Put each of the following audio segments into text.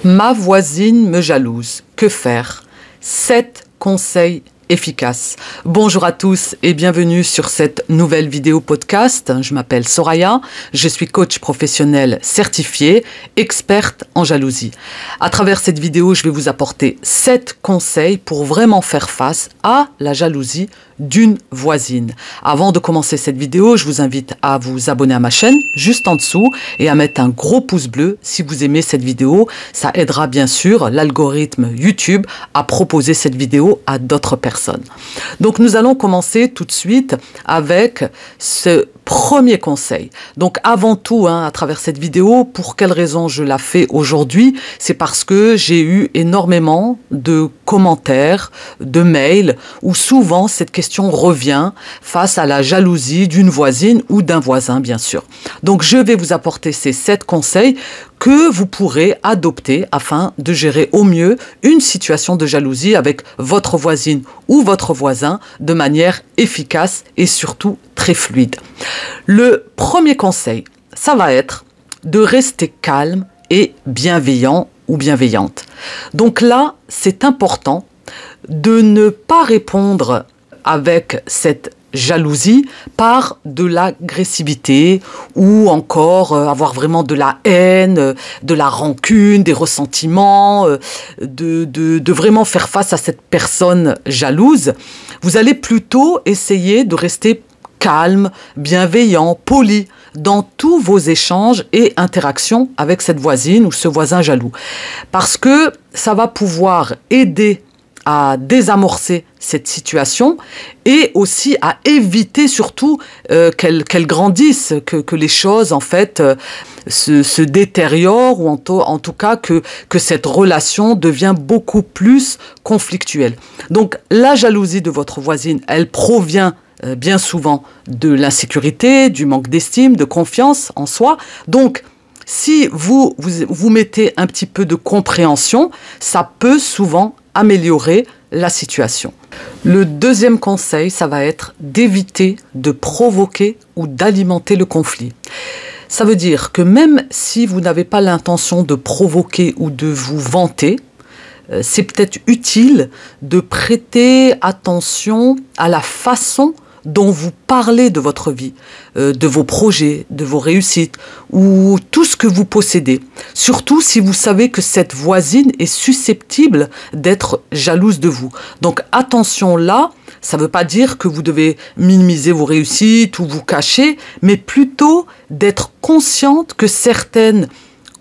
Ma voisine me jalouse. Que faire? 7 conseils efficaces. Bonjour à tous et bienvenue sur cette nouvelle vidéo podcast. Je m'appelle Soraya, je suis coach professionnel certifié, experte en jalousie. À travers cette vidéo, je vais vous apporter 7 conseils pour vraiment faire face à la jalousie d'une voisine. Avant de commencer cette vidéo, je vous invite à vous abonner à ma chaîne juste en dessous et à mettre un gros pouce bleu si vous aimez cette vidéo. Ça aidera bien sûr l'algorithme YouTube à proposer cette vidéo à d'autres personnes. Donc nous allons commencer tout de suite avec ce premier conseil. Donc avant tout, à travers cette vidéo, pour quelle raison je la fais aujourd'hui? C'est parce que j'ai eu énormément de commentaires, de mails, où souvent cette question revient face à la jalousie d'une voisine ou d'un voisin, bien sûr. Donc je vais vous apporter ces 7 conseils que vous pourrez adopter afin de gérer au mieux une situation de jalousie avec votre voisine ou votre voisin de manière efficace et surtout très fluide. Le premier conseil, ça va être de rester calme et bienveillant ou bienveillante. Donc là, c'est important de ne pas répondre avec cette jalousie par de l'agressivité ou encore avoir vraiment de la haine, de la rancune, des ressentiments, de vraiment faire face à cette personne jalouse. Vous allez plutôt essayer de rester calme, bienveillant, poli dans tous vos échanges et interactions avec cette voisine ou ce voisin jaloux. Parce que ça va pouvoir aider à désamorcer cette situation et aussi à éviter surtout qu'elle grandisse, que les choses en fait se détériorent ou en tout cas que cette relation devient beaucoup plus conflictuelle. Donc la jalousie de votre voisine, elle provient bien souvent de l'insécurité, du manque d'estime, de confiance en soi. Donc si vous mettez un petit peu de compréhension, ça peut souvent améliorer la situation. Le deuxième conseil, ça va être d'éviter de provoquer ou d'alimenter le conflit. Ça veut dire que même si vous n'avez pas l'intention de provoquer ou de vous vanter, c'est peut-être utile de prêter attention à la façon dont vous parlez de votre vie, de vos projets, de vos réussites ou tout ce que vous possédez. Surtout si vous savez que cette voisine est susceptible d'être jalouse de vous. Donc attention là, ça ne veut pas dire que vous devez minimiser vos réussites ou vous cacher, mais plutôt d'être consciente que certaines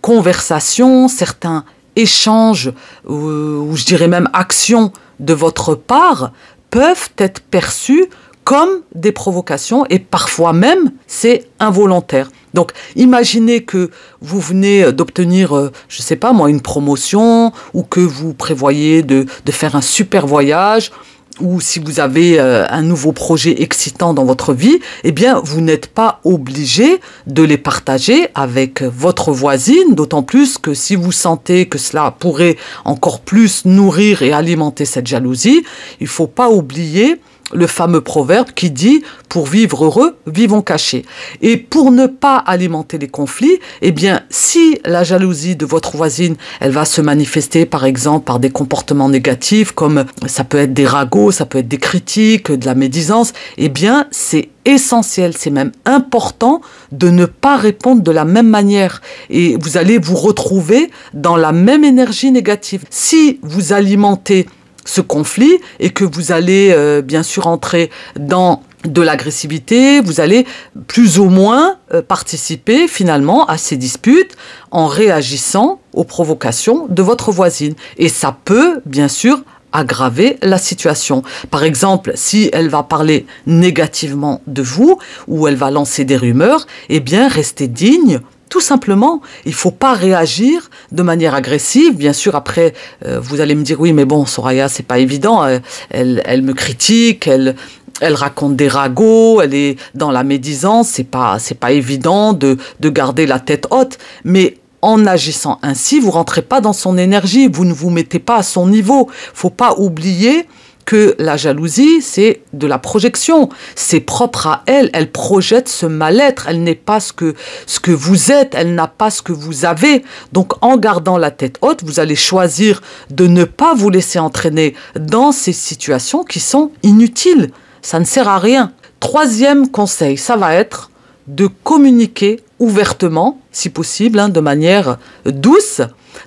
conversations, certains échanges ou je dirais même actions de votre part peuvent être perçus comme des provocations et parfois même c'est involontaire. Donc imaginez que vous venez d'obtenir, je sais pas moi, une promotion ou que vous prévoyez de faire un super voyage ou si vous avez un nouveau projet excitant dans votre vie, eh bien vous n'êtes pas obligé de les partager avec votre voisine, d'autant plus que si vous sentez que cela pourrait encore plus nourrir et alimenter cette jalousie, il ne faut pas oublier le fameux proverbe qui dit « pour vivre heureux, vivons cachés ». Et pour ne pas alimenter les conflits, eh bien, si la jalousie de votre voisine, elle va se manifester par exemple par des comportements négatifs, comme ça peut être des ragots, ça peut être des critiques, de la médisance, eh bien, c'est essentiel, c'est même important de ne pas répondre de la même manière. Et vous allez vous retrouver dans la même énergie négative. Si vous alimentez ce conflit et que vous allez bien sûr entrer dans de l'agressivité, vous allez plus ou moins participer finalement à ces disputes en réagissant aux provocations de votre voisine. Et ça peut bien sûr aggraver la situation. Par exemple, si elle va parler négativement de vous ou elle va lancer des rumeurs, eh bien restez digne. Tout simplement, il ne faut pas réagir de manière agressive. Bien sûr, après, vous allez me dire, oui, mais bon, Soraya, c'est pas évident. Elle me critique, elle raconte des ragots, elle est dans la médisance. C'est pas évident de garder la tête haute. Mais en agissant ainsi, vous rentrez pas dans son énergie. Vous ne vous mettez pas à son niveau. Faut pas oublier que la jalousie, c'est de la projection. C'est propre à elle. Elle projette ce mal-être. Elle n'est pas ce que vous êtes. Elle n'a pas ce que vous avez. Donc, en gardant la tête haute, vous allez choisir de ne pas vous laisser entraîner dans ces situations qui sont inutiles. Ça ne sert à rien. Troisième conseil, ça va être de communiquer ouvertement, si possible, de manière douce.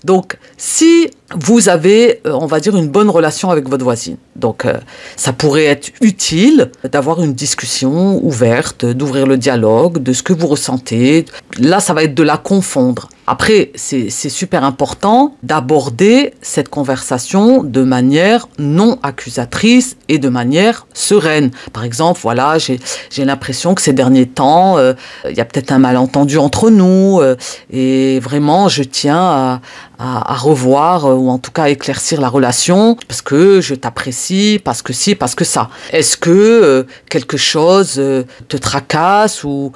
Donc, si vous avez, on va dire, une bonne relation avec votre voisine, donc ça pourrait être utile d'avoir une discussion ouverte, d'ouvrir le dialogue, de ce que vous ressentez. Là, ça va être de la confondre. Après, c'est super important d'aborder cette conversation de manière non accusatrice et de manière sereine. Par exemple, voilà, j'ai l'impression que ces derniers temps, il y a peut-être un malentendu entre nous et vraiment, je tiens à revoir ou en tout cas à éclaircir la relation parce que je t'apprécie, parce que ci, parce que ça. Est-ce que quelque chose te tracasse ou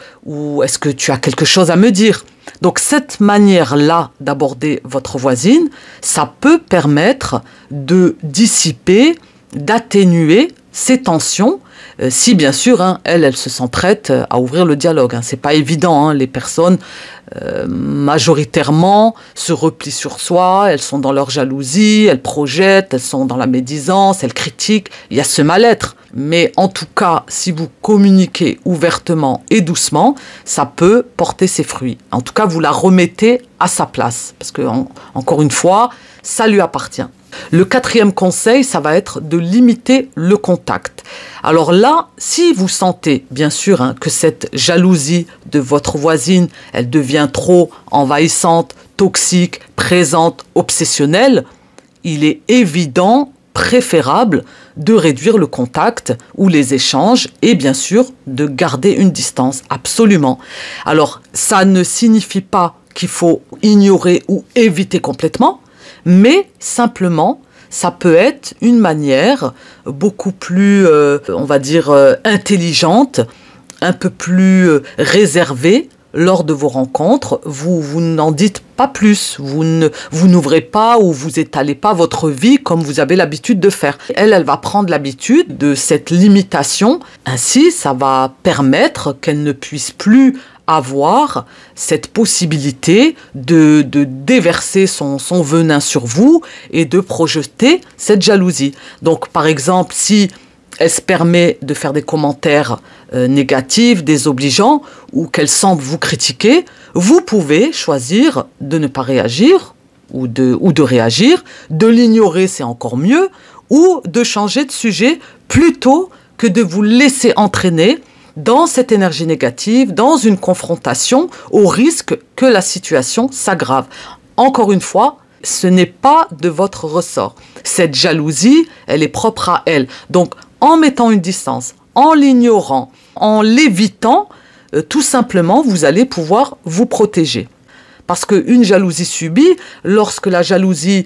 est-ce que tu as quelque chose à me dire ? Donc cette manière-là d'aborder votre voisine, ça peut permettre de dissiper, d'atténuer ces tensions, si bien sûr, elle se sent prête à ouvrir le dialogue. C'est pas évident, les personnes majoritairement se replient sur soi, elles sont dans leur jalousie, elles projettent, elles sont dans la médisance, elles critiquent, il y a ce mal-être. Mais en tout cas, si vous communiquez ouvertement et doucement, ça peut porter ses fruits. En tout cas, vous la remettez à sa place, parce que, encore une fois, ça lui appartient. Le quatrième conseil, ça va être de limiter le contact. Alors là, si vous sentez, bien sûr, que cette jalousie de votre voisine, elle devient trop envahissante, toxique, présente, obsessionnelle, il est évident, préférable de réduire le contact ou les échanges et bien sûr de garder une distance, absolument. Alors, ça ne signifie pas qu'il faut ignorer ou éviter complètement, mais simplement, ça peut être une manière beaucoup plus, on va dire, intelligente, un peu plus réservée lors de vos rencontres. Vous n'en dites pas plus, vous n'ouvrez pas ou vous étalez pas votre vie comme vous avez l'habitude de faire. Elle va prendre l'habitude de cette limitation. Ainsi, ça va permettre qu'elle ne puisse plus avoir cette possibilité de déverser son venin sur vous et de projeter cette jalousie. Donc, par exemple, si elle se permet de faire des commentaires négatifs, désobligeants, ou qu'elle semble vous critiquer, vous pouvez choisir de ne pas réagir ou de réagir, de l'ignorer, c'est encore mieux, ou de changer de sujet plutôt que de vous laisser entraîner dans cette énergie négative, dans une confrontation, au risque que la situation s'aggrave. Encore une fois, ce n'est pas de votre ressort. Cette jalousie, elle est propre à elle. Donc, en mettant une distance, en l'ignorant, en l'évitant, tout simplement, vous allez pouvoir vous protéger. Parce qu'une jalousie subie, lorsque la jalousie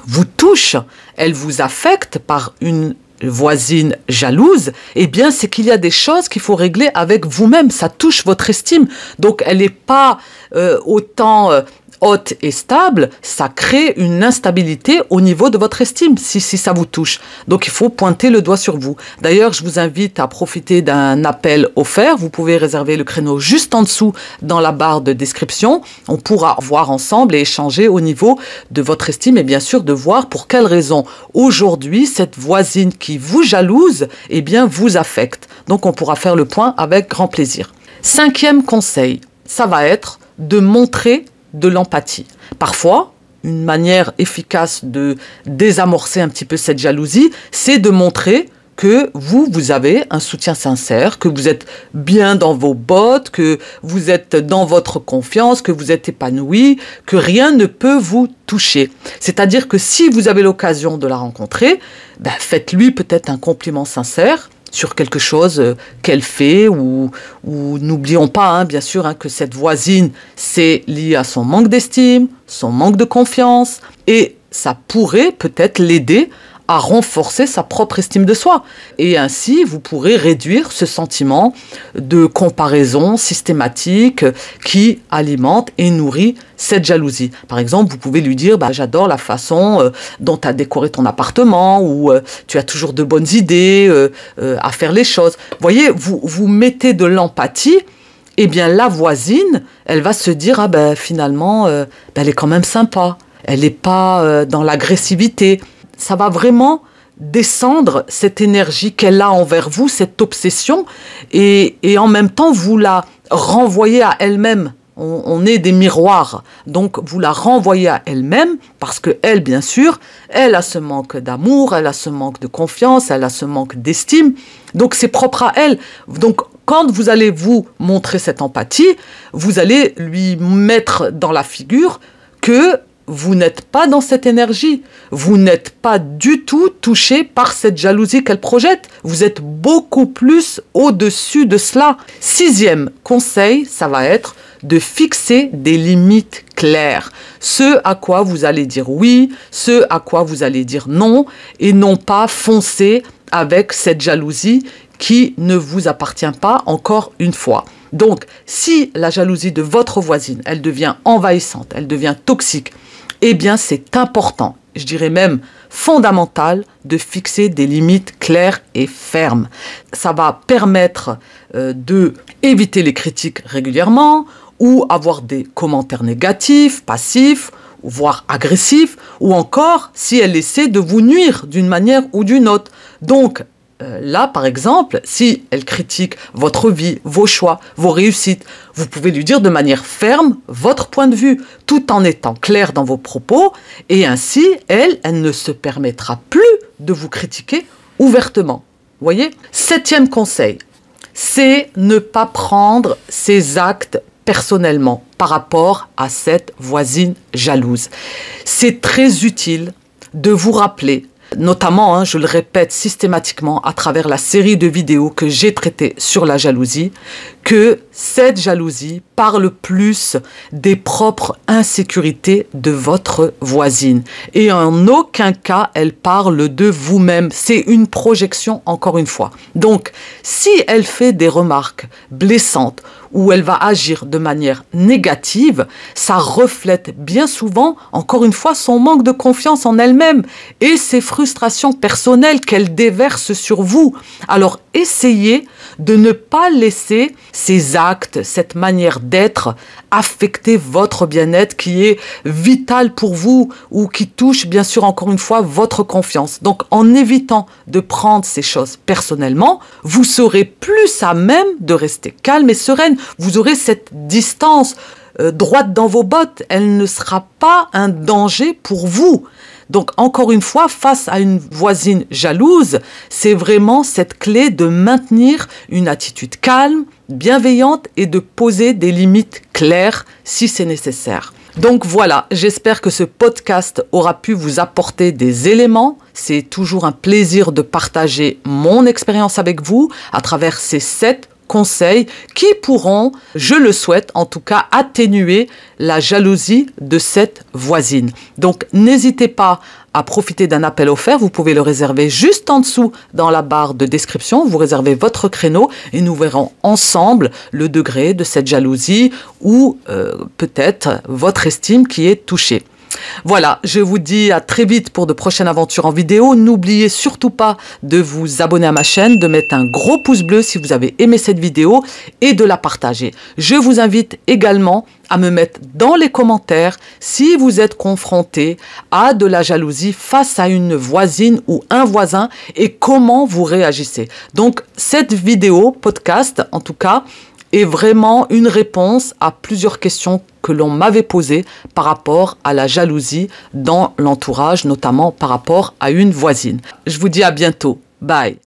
vous touche, elle vous affecte par une voisine jalouse, eh bien, c'est qu'il y a des choses qu'il faut régler avec vous-même. Ça touche votre estime. Donc, elle n'est pas autant haute et stable, ça crée une instabilité au niveau de votre estime, si ça vous touche. Donc, il faut pointer le doigt sur vous. D'ailleurs, je vous invite à profiter d'un appel offert. Vous pouvez réserver le créneau juste en dessous dans la barre de description. On pourra voir ensemble et échanger au niveau de votre estime et bien sûr de voir pour quelles raisons aujourd'hui cette voisine qui vous jalouse, eh bien, vous affecte. Donc, on pourra faire le point avec grand plaisir. Cinquième conseil, ça va être de montrer de l'empathie. Parfois, une manière efficace de désamorcer un petit peu cette jalousie, c'est de montrer que vous avez un soutien sincère, que vous êtes bien dans vos bottes, que vous êtes dans votre confiance, que vous êtes épanoui, que rien ne peut vous toucher. C'est-à-dire que si vous avez l'occasion de la rencontrer, faites-lui peut-être un compliment sincère sur quelque chose qu'elle fait ou n'oublions pas, bien sûr, que cette voisine, c'est lié à son manque d'estime, son manque de confiance et ça pourrait peut-être l'aider à renforcer sa propre estime de soi. Et ainsi, vous pourrez réduire ce sentiment de comparaison systématique qui alimente et nourrit cette jalousie. Par exemple, vous pouvez lui dire « j'adore la façon dont tu as décoré ton appartement » ou « tu as toujours de bonnes idées à faire les choses ». Vous voyez, vous mettez de l'empathie. Eh bien, la voisine, elle va se dire « finalement, elle est quand même sympa. Elle n'est pas dans l'agressivité. » Ça va vraiment descendre cette énergie qu'elle a envers vous, cette obsession, et en même temps, vous la renvoyez à elle-même. On est des miroirs, donc vous la renvoyez à elle-même, parce qu'elle, bien sûr, elle a ce manque d'amour, elle a ce manque de confiance, elle a ce manque d'estime, donc c'est propre à elle. Donc, quand vous allez vous montrer cette empathie, vous allez lui mettre dans la figure que vous n'êtes pas dans cette énergie. Vous n'êtes pas du tout touché par cette jalousie qu'elle projette. Vous êtes beaucoup plus au-dessus de cela. 6e conseil, ça va être de fixer des limites claires. Ce à quoi vous allez dire oui, ce à quoi vous allez dire non, et non pas foncer avec cette jalousie qui ne vous appartient pas, encore une fois. Donc, si la jalousie de votre voisine, elle devient envahissante, elle devient toxique, eh bien, c'est important, je dirais même fondamental, de fixer des limites claires et fermes. Ça va permettre d'éviter les critiques régulièrement ou avoir des commentaires négatifs, passifs, voire agressifs, ou encore si elle essaie de vous nuire d'une manière ou d'une autre. Donc, là, par exemple, si elle critique votre vie, vos choix, vos réussites, vous pouvez lui dire de manière ferme votre point de vue, tout en étant clair dans vos propos, et ainsi, elle ne se permettra plus de vous critiquer ouvertement. Vous voyez ? 7e conseil, c'est ne pas prendre ses actes personnellement par rapport à cette voisine jalouse. C'est très utile de vous rappeler, notamment, je le répète systématiquement à travers la série de vidéos que j'ai traitées sur la jalousie, que cette jalousie parle plus des propres insécurités de votre voisine. Et en aucun cas, elle parle de vous-même. C'est une projection, encore une fois. Donc, si elle fait des remarques blessantes, où elle va agir de manière négative, ça reflète bien souvent, encore une fois, son manque de confiance en elle-même et ses frustrations personnelles qu'elle déverse sur vous. Alors, essayez de ne pas laisser ces actes, cette manière d'être, affecter votre bien-être qui est vital pour vous ou qui touche, bien sûr, encore une fois, votre confiance. Donc, en évitant de prendre ces choses personnellement, vous serez plus à même de rester calme et sereine. Vous aurez cette distance droite dans vos bottes. Elle ne sera pas un danger pour vous. Donc, encore une fois, face à une voisine jalouse, c'est vraiment cette clé de maintenir une attitude calme, bienveillante et de poser des limites claires si c'est nécessaire. Donc voilà, j'espère que ce podcast aura pu vous apporter des éléments. C'est toujours un plaisir de partager mon expérience avec vous à travers ces 7 conseils qui pourront, je le souhaite en tout cas, atténuer la jalousie de cette voisine. Donc n'hésitez pas à profiter d'un appel offert, vous pouvez le réserver juste en dessous dans la barre de description, vous réservez votre créneau et nous verrons ensemble le degré de cette jalousie ou peut-être votre estime qui est touchée. Voilà, je vous dis à très vite pour de prochaines aventures en vidéo. N'oubliez surtout pas de vous abonner à ma chaîne, de mettre un gros pouce bleu si vous avez aimé cette vidéo et de la partager. Je vous invite également à me mettre dans les commentaires si vous êtes confronté à de la jalousie face à une voisine ou un voisin et comment vous réagissez. Donc, cette vidéo, podcast en tout cas, est vraiment une réponse à plusieurs questions que l'on m'avait posées par rapport à la jalousie dans l'entourage, notamment par rapport à une voisine. Je vous dis à bientôt. Bye.